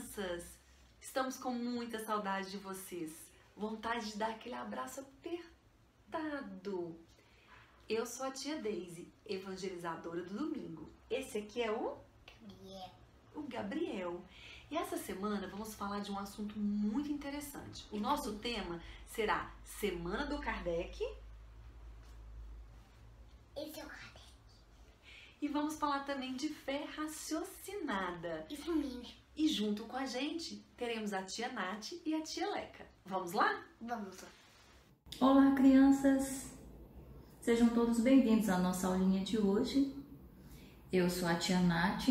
crianças! Estamos com muita saudade de vocês. Vontade de dar aquele abraço apertado. Eu sou a tia Daisy, evangelizadora do domingo. Esse aqui é o Gabriel. E essa semana vamos falar de um assunto muito interessante. O nosso tema será Semana do Kardec. Esse é o Kardec. E vamos falar também de fé raciocinada. Isso mesmo. E junto com a gente teremos a tia Nath e a tia Leca. Vamos lá? Vamos lá. Olá, crianças! Sejam todos bem-vindos à nossa aulinha de hoje. Eu sou a tia Nath,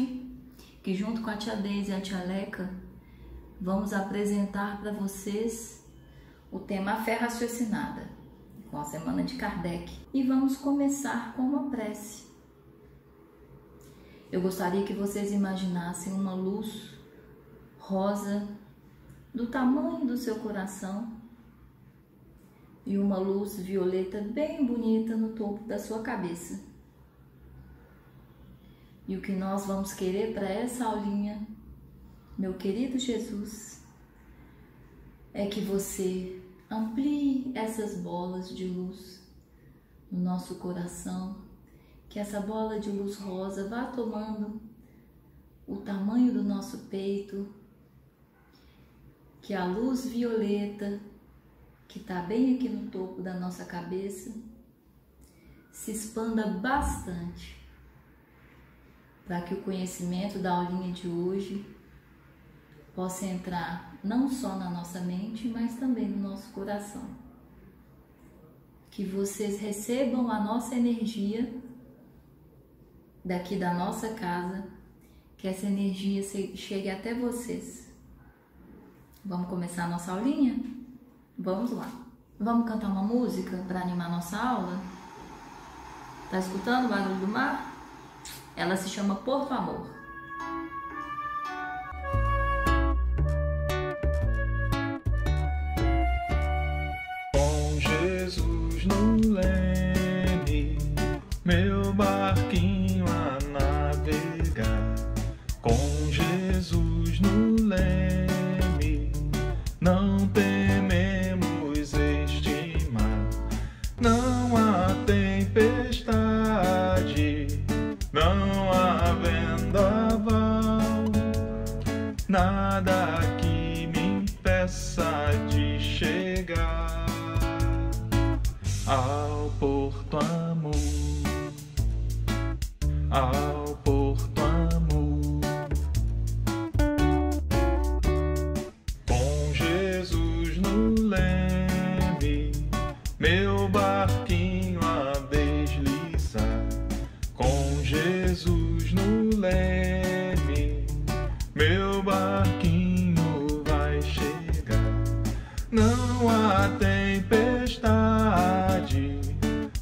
que junto com a tia Daisy e a tia Leca vamos apresentar para vocês o tema Fé Raciocinada, com a Semana de Kardec. E vamos começar com uma prece. Eu gostaria que vocês imaginassem uma luz rosa do tamanho do seu coração e uma luz violeta bem bonita no topo da sua cabeça. E o que nós vamos querer para essa aulinha, meu querido Jesus, é que você amplie essas bolas de luz no nosso coração, que essa bola de luz rosa vá tomando o tamanho do nosso peito, que a luz violeta, que está bem aqui no topo da nossa cabeça, se expanda bastante, para que o conhecimento da aulinha de hoje possa entrar não só na nossa mente, mas também no nosso coração. Que vocês recebam a nossa energia daqui da nossa casa, que essa energia chegue até vocês. Vamos começar a nossa aulinha? Vamos lá. Vamos cantar uma música para animar nossa aula? Tá escutando o barulho do mar? Ela se chama Porto Amor. Com Jesus no leme, meu barquinho a navegar. Com Jesus no leme, não tememos este mar. Não há tempestade, não há vendaval, nada que me impeça de chegar ao Porto Amor, ao Porto Amor. Com Jesus no leme, meu barquinho a deslizar. Com Jesus no leme, meu barquinho vai chegar. Não há tempestade,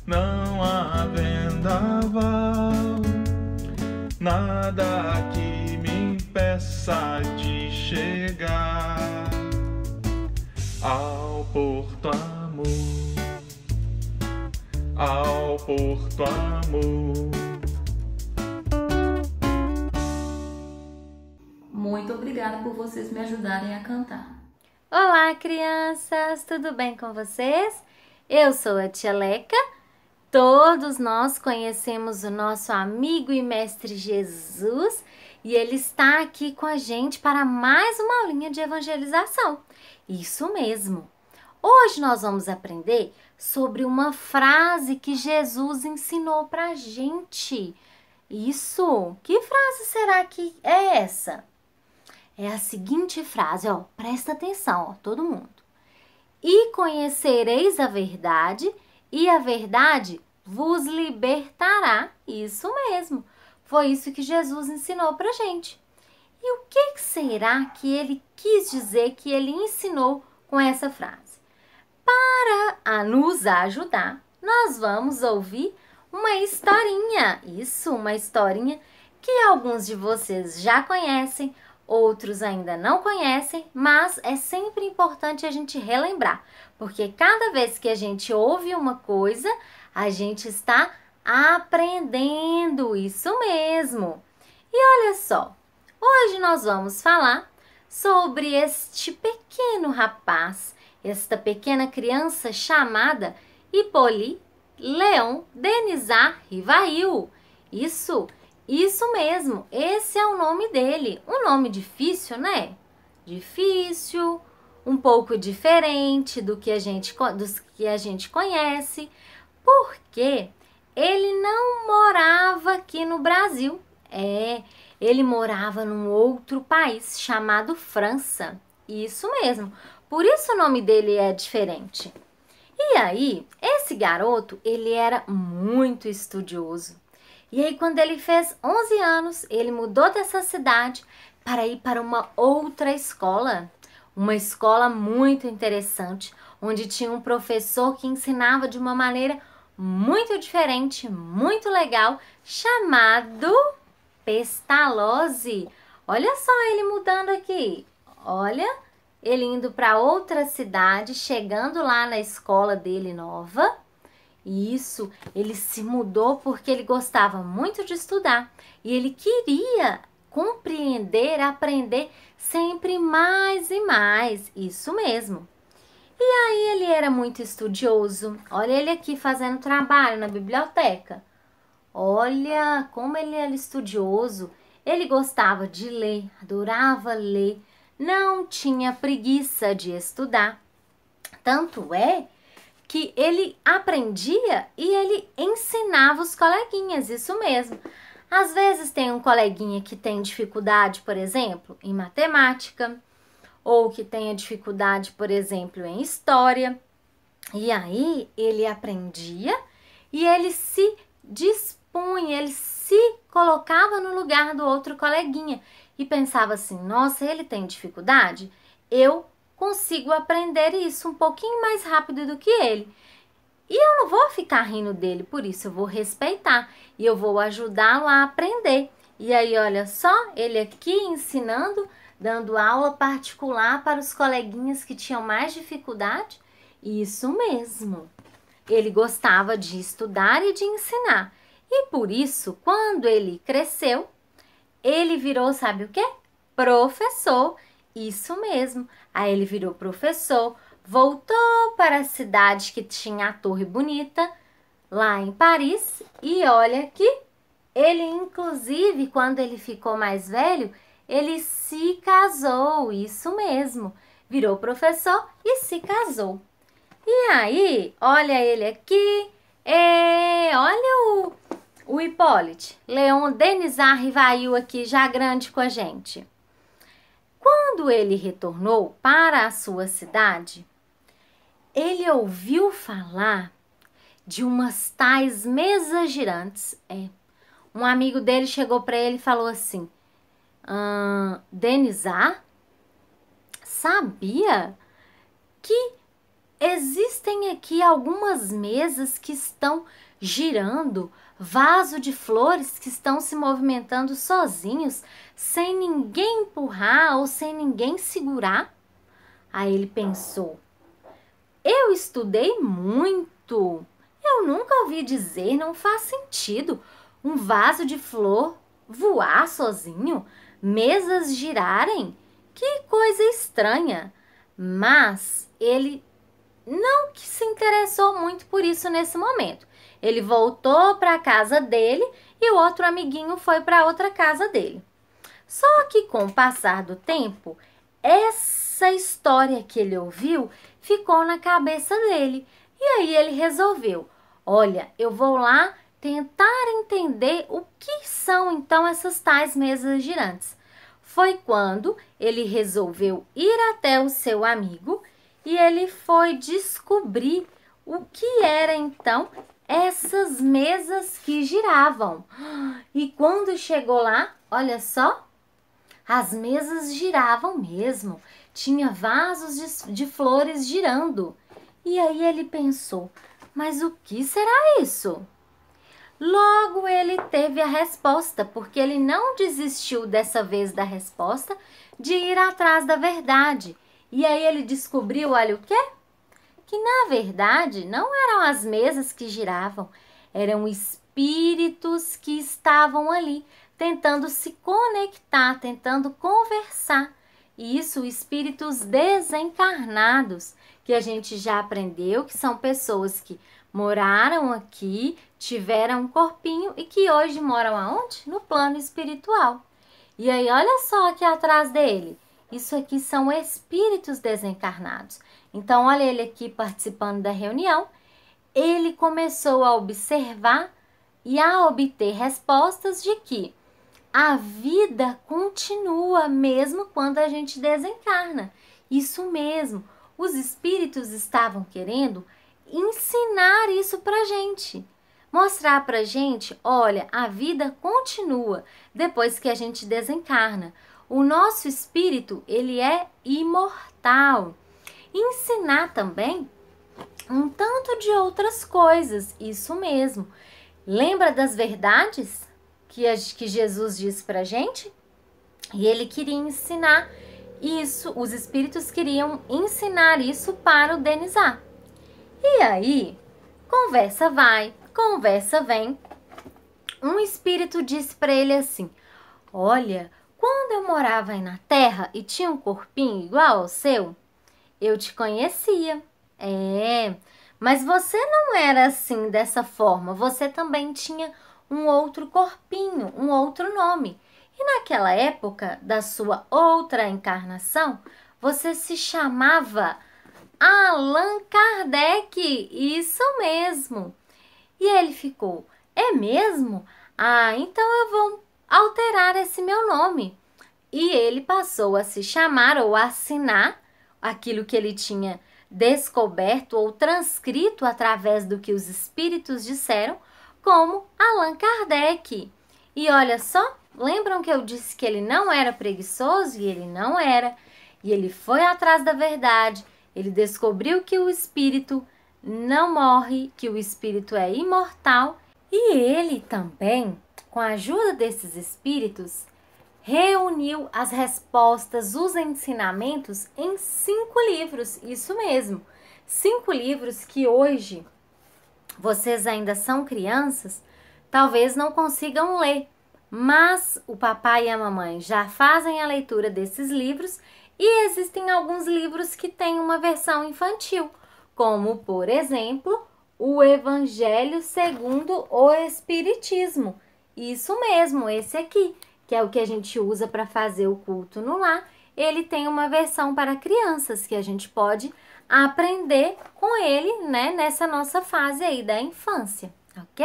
não há vendaval, nada que me impeça de chegar ao Porto Amor, ao Porto Amor. Muito obrigada por vocês me ajudarem a cantar. Olá, crianças! Tudo bem com vocês? Eu sou a tia Leca. Todos nós conhecemos o nosso amigo e mestre Jesus e ele está aqui com a gente para mais uma aulinha de evangelização. Isso mesmo! Hoje nós vamos aprender sobre uma frase que Jesus ensinou para a gente. Isso! Que frase será que é essa? É a seguinte frase, ó, presta atenção, ó, todo mundo. E conhecereis a verdade, e a verdade vos libertará. Isso mesmo, foi isso que Jesus ensinou pra gente. E o que será que ele quis dizer, que ele ensinou com essa frase? Para nos ajudar, nós vamos ouvir uma historinha. Isso, uma historinha que alguns de vocês já conhecem, outros ainda não conhecem, mas é sempre importante a gente relembrar, porque cada vez que a gente ouve uma coisa, a gente está aprendendo, isso mesmo. E olha só, hoje nós vamos falar sobre este pequeno rapaz, esta pequena criança chamada Hippolyte Léon Denisard Rivail. Isso mesmo, esse é o nome dele. Um nome difícil, né? Difícil, um pouco diferente dos que a gente conhece, porque ele não morava aqui no Brasil. Ele morava num outro país chamado França. Isso mesmo, por isso o nome dele é diferente. E aí, esse garoto, ele era muito estudioso. E aí, quando ele fez 11 anos, ele mudou dessa cidade para ir para uma outra escola. Uma escola muito interessante, onde tinha um professor que ensinava de uma maneira muito diferente, muito legal, chamado Pestalozzi. Olha só ele mudando aqui. Olha, ele indo para outra cidade, chegando lá na escola dele nova. Isso, ele se mudou porque ele gostava muito de estudar e ele queria compreender, aprender sempre mais e mais. Isso mesmo. E aí ele era muito estudioso. Olha ele aqui fazendo trabalho na biblioteca. Olha como ele era estudioso. Ele gostava de ler, adorava ler. Não tinha preguiça de estudar. Tanto é que ele aprendia e ele ensinava os coleguinhas, isso mesmo. Às vezes tem um coleguinha que tem dificuldade, por exemplo, em matemática, ou que tenha dificuldade, por exemplo, em história. E aí ele aprendia e ele se dispunha, ele se colocava no lugar do outro coleguinha e pensava assim: nossa, ele tem dificuldade? Eu consigo aprender isso um pouquinho mais rápido do que ele. E eu não vou ficar rindo dele, por isso eu vou respeitar e eu vou ajudá-lo a aprender. E aí, olha só, ele aqui ensinando, dando aula particular para os coleguinhas que tinham mais dificuldade. Isso mesmo. Ele gostava de estudar e de ensinar. E por isso, quando ele cresceu, ele virou, sabe o quê? Professor. Isso mesmo. Aí ele virou professor, voltou para a cidade que tinha a Torre Bonita, lá em Paris. E olha que ele, inclusive, quando ele ficou mais velho, ele se casou. Isso mesmo. Virou professor e se casou. E aí, olha ele aqui. Olha o Hippolyte Léon Denisard Rivail aqui, já grande com a gente. Quando ele retornou para a sua cidade, ele ouviu falar de umas tais mesas girantes. Um amigo dele chegou para ele e falou assim: Denisard, sabia que existem aqui algumas mesas que estão girando, vaso de flores que estão se movimentando sozinhos, sem ninguém empurrar ou sem ninguém segurar? Aí ele pensou: eu estudei muito, eu nunca ouvi dizer, não faz sentido um vaso de flor voar sozinho, mesas girarem, que coisa estranha. Mas ele não que se interessou muito por isso nesse momento. Ele voltou para a casa dele e o outro amiguinho foi para outra casa dele. Só que com o passar do tempo, essa história que ele ouviu ficou na cabeça dele. E aí ele resolveu: olha, eu vou lá tentar entender o que são então essas tais mesas girantes. Foi quando ele resolveu ir até o seu amigo e ele foi descobrir o que era então essas mesas que giravam. E quando chegou lá, olha só, as mesas giravam mesmo. Tinha vasos de flores girando. E aí ele pensou: mas o que será isso? Logo ele teve a resposta, porque ele não desistiu dessa vez da resposta de ir atrás da verdade. E aí ele descobriu, olha o quê? Que na verdade não eram as mesas que giravam, eram espíritos que estavam ali, tentando se conectar, tentando conversar. Isso, espíritos desencarnados, que a gente já aprendeu que são pessoas que moraram aqui, tiveram um corpinho e que hoje moram aonde? No plano espiritual. E aí, olha só aqui atrás dele. Isso aqui são espíritos desencarnados. Então, olha ele aqui participando da reunião. Ele começou a observar e a obter respostas de que a vida continua mesmo quando a gente desencarna. Isso mesmo. Os espíritos estavam querendo ensinar isso pra gente. Mostrar pra gente, olha, a vida continua depois que a gente desencarna. O nosso espírito, ele é imortal. Ensinar também um tanto de outras coisas, isso mesmo. Lembra das verdades que Jesus disse pra gente? E ele queria ensinar isso, os espíritos queriam ensinar isso para o Denizar. E aí, conversa vai, conversa vem. Um espírito disse para ele assim: olha, quando eu morava aí na Terra e tinha um corpinho igual ao seu, eu te conhecia. Mas você não era assim dessa forma. Você também tinha um outro corpinho, um outro nome. E naquela época da sua outra encarnação, você se chamava Allan Kardec. Isso mesmo. E ele ficou: é mesmo? Então eu vou alterar esse meu nome. E ele passou a se chamar ou assinar aquilo que ele tinha descoberto ou transcrito através do que os espíritos disseram como Allan Kardec. E olha só, lembram que eu disse que ele não era preguiçoso? E ele não era. E ele foi atrás da verdade. Ele descobriu que o espírito não morre, que o espírito é imortal. E ele também, com a ajuda desses espíritos, reuniu as respostas, os ensinamentos em 5 livros. Isso mesmo, 5 livros que hoje vocês ainda são crianças, talvez não consigam ler, mas o papai e a mamãe já fazem a leitura desses livros e existem alguns livros que têm uma versão infantil, como, por exemplo, o Evangelho segundo o Espiritismo. Isso mesmo, esse aqui, que é o que a gente usa para fazer o culto no lar, ele tem uma versão para crianças que a gente pode aprender com ele, né, nessa nossa fase aí da infância, ok?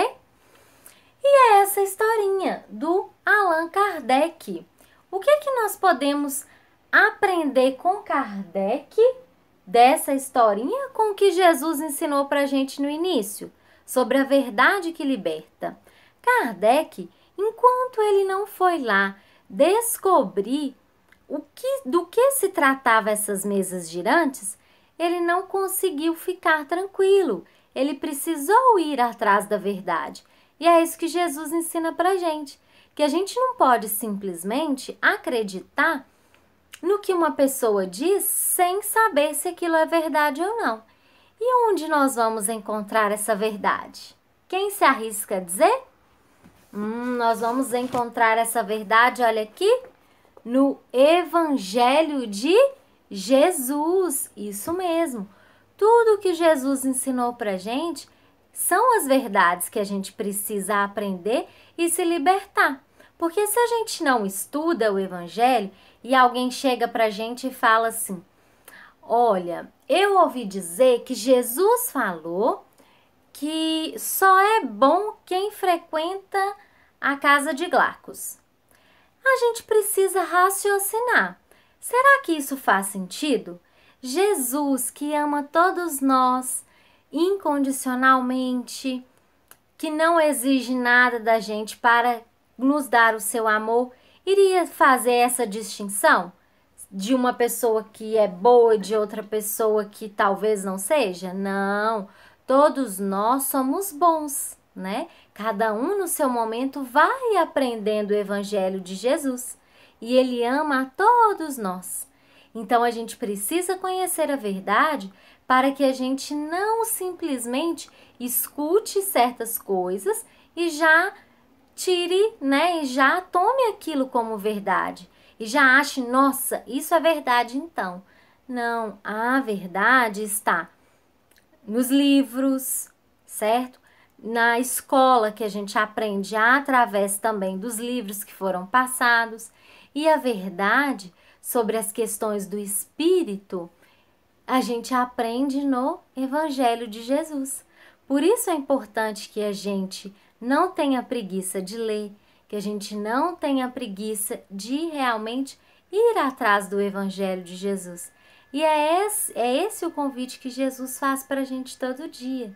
E é essa historinha do Allan Kardec. O que que nós podemos aprender com Kardec dessa historinha com o que Jesus ensinou para a gente no início, sobre a verdade que liberta? Kardec, enquanto ele não foi lá descobrir do que se tratava essas mesas girantes, ele não conseguiu ficar tranquilo. Ele precisou ir atrás da verdade. E é isso que Jesus ensina pra gente, que a gente não pode simplesmente acreditar no que uma pessoa diz sem saber se aquilo é verdade ou não. E onde nós vamos encontrar essa verdade? Quem se arrisca a dizer? Nós vamos encontrar essa verdade, olha aqui, no Evangelho de Jesus. Isso mesmo. Tudo que Jesus ensinou pra gente são as verdades que a gente precisa aprender e se libertar. Porque se a gente não estuda o Evangelho e alguém chega pra gente e fala assim: olha, eu ouvi dizer que Jesus falou que só é bom quem frequenta a casa de Glacos. A gente precisa raciocinar. Será que isso faz sentido? Jesus, que ama todos nós incondicionalmente, que não exige nada da gente para nos dar o seu amor, iria fazer essa distinção de uma pessoa que é boa e de outra pessoa que talvez não seja? Não, todos nós somos bons, né? Cada um no seu momento vai aprendendo o Evangelho de Jesus e ele ama a todos nós. Então a gente precisa conhecer a verdade para que a gente não simplesmente escute certas coisas e já tire, né, e já tome aquilo como verdade. e já ache, nossa, isso é verdade então. Não, a verdade está nos livros, certo? Na escola, que a gente aprende através também dos livros que foram passados. E a verdade sobre as questões do espírito, a gente aprende no Evangelho de Jesus. Por isso é importante que a gente não tenha preguiça de ler, que a gente não tenha preguiça de realmente ir atrás do Evangelho de Jesus. E é esse o convite que Jesus faz para a gente todo dia.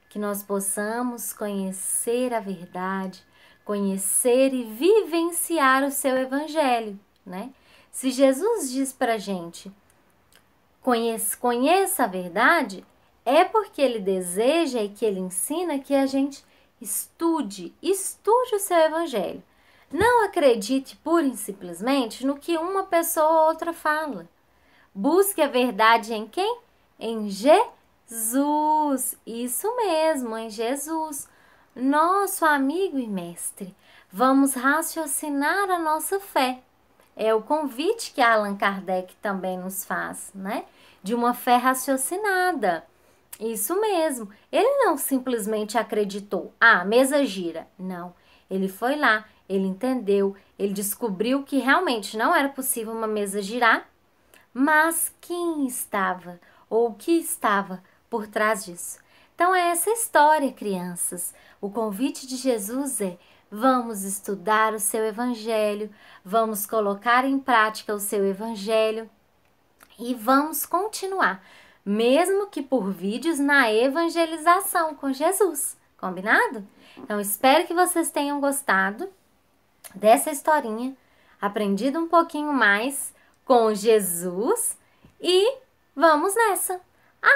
Que nós possamos conhecer a verdade, conhecer e vivenciar o seu Evangelho, né? Se Jesus diz para a gente, conheça a verdade, é porque Ele deseja e que Ele ensina que a gente estude o seu Evangelho. Não acredite pura e simplesmente no que uma pessoa ou outra fala. Busque a verdade em quem? Em Jesus. Isso mesmo, em Jesus. Nosso amigo e mestre. Vamos raciocinar a nossa fé. É o convite que Allan Kardec também nos faz, né? De uma fé raciocinada. Isso mesmo. Ele não simplesmente acreditou. Ah, a mesa gira. Não. Ele foi lá, ele entendeu, ele descobriu que realmente não era possível uma mesa girar, mas quem estava ou o que estava por trás disso? Então é essa história, crianças. O convite de Jesus é: vamos estudar o seu Evangelho, vamos colocar em prática o seu Evangelho e vamos continuar, mesmo que por vídeos, na evangelização com Jesus. Combinado? Então espero que vocês tenham gostado dessa historinha, aprendido um pouquinho mais com Jesus e vamos nessa.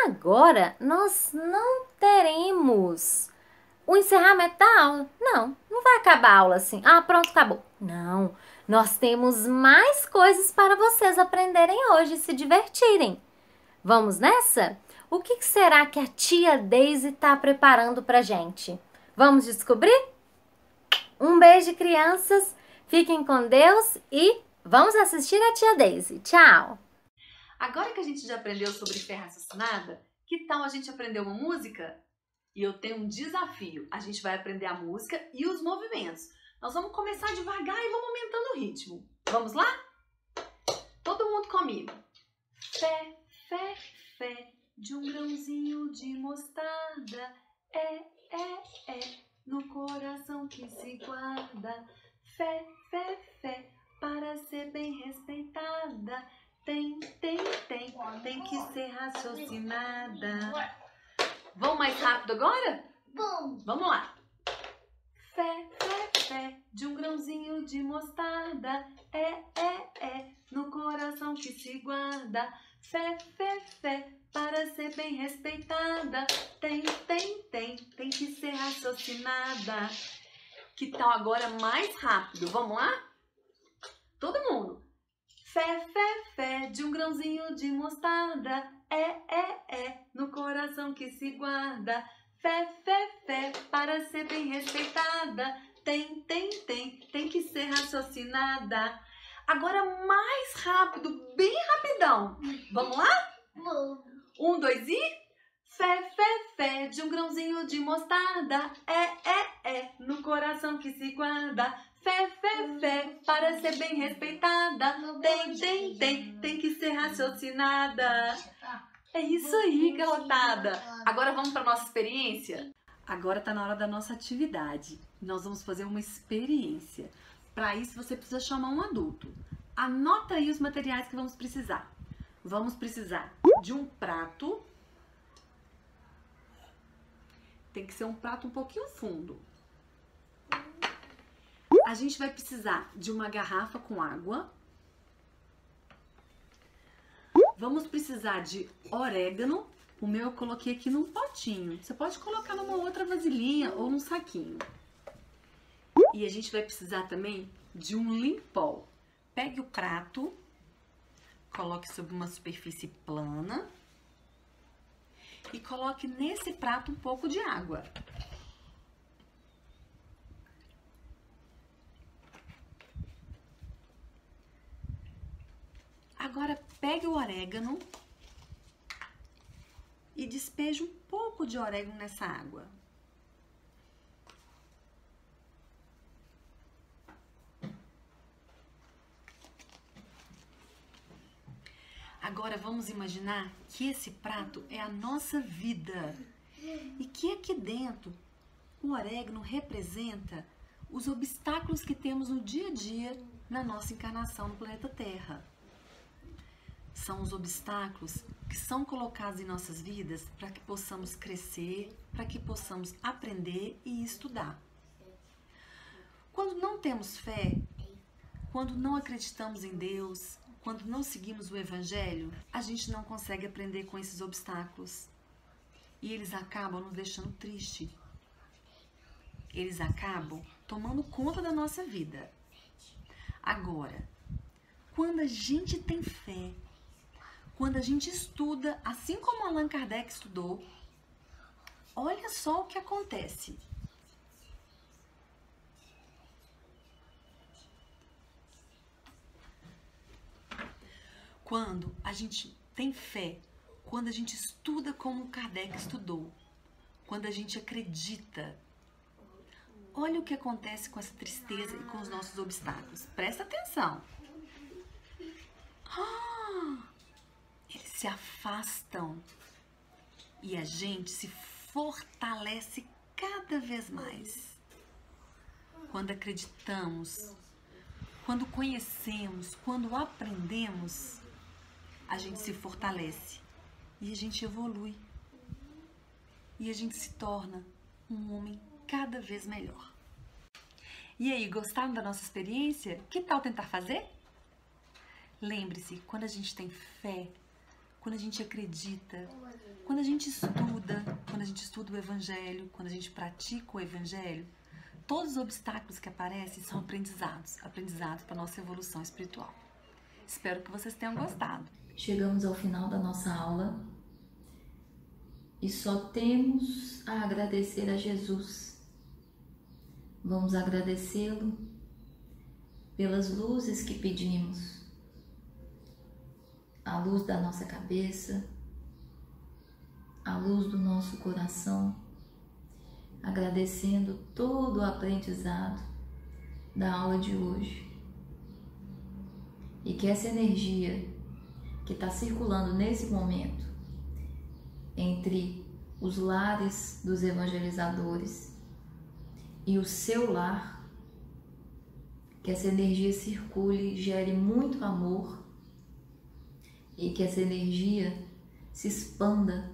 Agora nós não teremos o encerramento da aula. Não vai acabar a aula assim. Ah, pronto, acabou. Não, nós temos mais coisas para vocês aprenderem hoje e se divertirem. Vamos nessa? O que será que a tia Daisy está preparando pra gente? Vamos descobrir? Um beijo, crianças. Fiquem com Deus e vamos assistir a tia Daisy. Tchau! Agora que a gente já aprendeu sobre fé raciocinada, que tal a gente aprender uma música? E eu tenho um desafio. A gente vai aprender a música e os movimentos. Nós vamos começar devagar e vamos aumentando o ritmo. Vamos lá? Todo mundo comigo. Fé, fé, fé, de um grãozinho de mostarda. No coração que se guarda. Fé, fé, fé, para ser bem respeitada. Tem que ser raciocinada. Vamos mais rápido agora? Vamos lá. Fé, fé, fé, de um grãozinho de mostarda. No coração que se guarda. Fé, fé, fé, para ser bem respeitada. Tem que ser raciocinada. Que tal agora mais rápido? Vamos lá? Todo mundo. Fé, fé, fé, de um grãozinho de mostarda. No coração que se guarda. Fé, fé, fé, para ser bem respeitada. Tem que ser raciocinada. Agora mais rápido, bem rapidão. Vamos lá? 1, 2 e... Fé, fé, fé, de um grãozinho de mostarda. No coração que se guarda. Fé, fé, fé, para ser bem respeitada. Tem que ser raciocinada. É isso aí, garotada. Agora vamos para nossa experiência? Agora tá na hora da nossa atividade. Nós vamos fazer uma experiência. Para isso você precisa chamar um adulto. Anota aí os materiais que vamos precisar. Vamos precisar de um prato. Tem que ser um prato um pouquinho fundo. A gente vai precisar de uma garrafa com água. Vamos precisar de orégano. O meu eu coloquei aqui num potinho. Você pode colocar numa outra vasilhinha ou num saquinho. E a gente vai precisar também de um limpol. Pegue o prato, coloque sobre uma superfície plana e coloque nesse prato um pouco de água. Agora pegue o orégano e despeje um pouco de orégano nessa água. Agora vamos imaginar que esse prato é a nossa vida e que aqui dentro o orégano representa os obstáculos que temos no dia a dia na nossa encarnação no planeta Terra. São os obstáculos que são colocados em nossas vidas para que possamos crescer, para que possamos aprender e estudar. Quando não temos fé, quando não acreditamos em Deus, quando não seguimos o Evangelho, a gente não consegue aprender com esses obstáculos. E eles acabam nos deixando triste. Eles acabam tomando conta da nossa vida. Agora, quando a gente tem fé, quando a gente estuda, assim como Allan Kardec estudou, olha só o que acontece. Quando a gente tem fé, quando a gente estuda como Kardec estudou, quando a gente acredita, olha o que acontece com essa tristeza e com os nossos obstáculos. Presta atenção. Eles se afastam e a gente se fortalece cada vez mais. Quando acreditamos, quando conhecemos, quando aprendemos, a gente se fortalece e a gente evolui. E a gente se torna um homem cada vez melhor. E aí, gostaram da nossa experiência? Que tal tentar fazer? Lembre-se, quando a gente tem fé, quando a gente acredita, quando a gente estuda o Evangelho, quando a gente pratica o Evangelho, todos os obstáculos que aparecem são aprendizados para a nossa evolução espiritual. Espero que vocês tenham gostado. Chegamos ao final da nossa aula e só temos a agradecer a Jesus. Vamos agradecê-lo pelas luzes que pedimos, a luz da nossa cabeça, a luz do nosso coração, agradecendo todo o aprendizado da aula de hoje. E que essa energia que está circulando nesse momento entre os lares dos evangelizadores e o seu lar, que essa energia circule, gere muito amor e que essa energia se expanda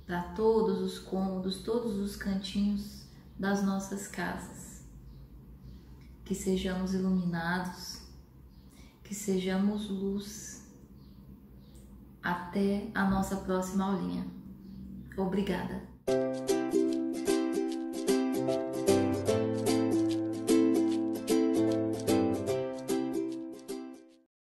para todos os cômodos, todos os cantinhos das nossas casas. Que sejamos iluminados, que sejamos luz. Até a nossa próxima aulinha. Obrigada!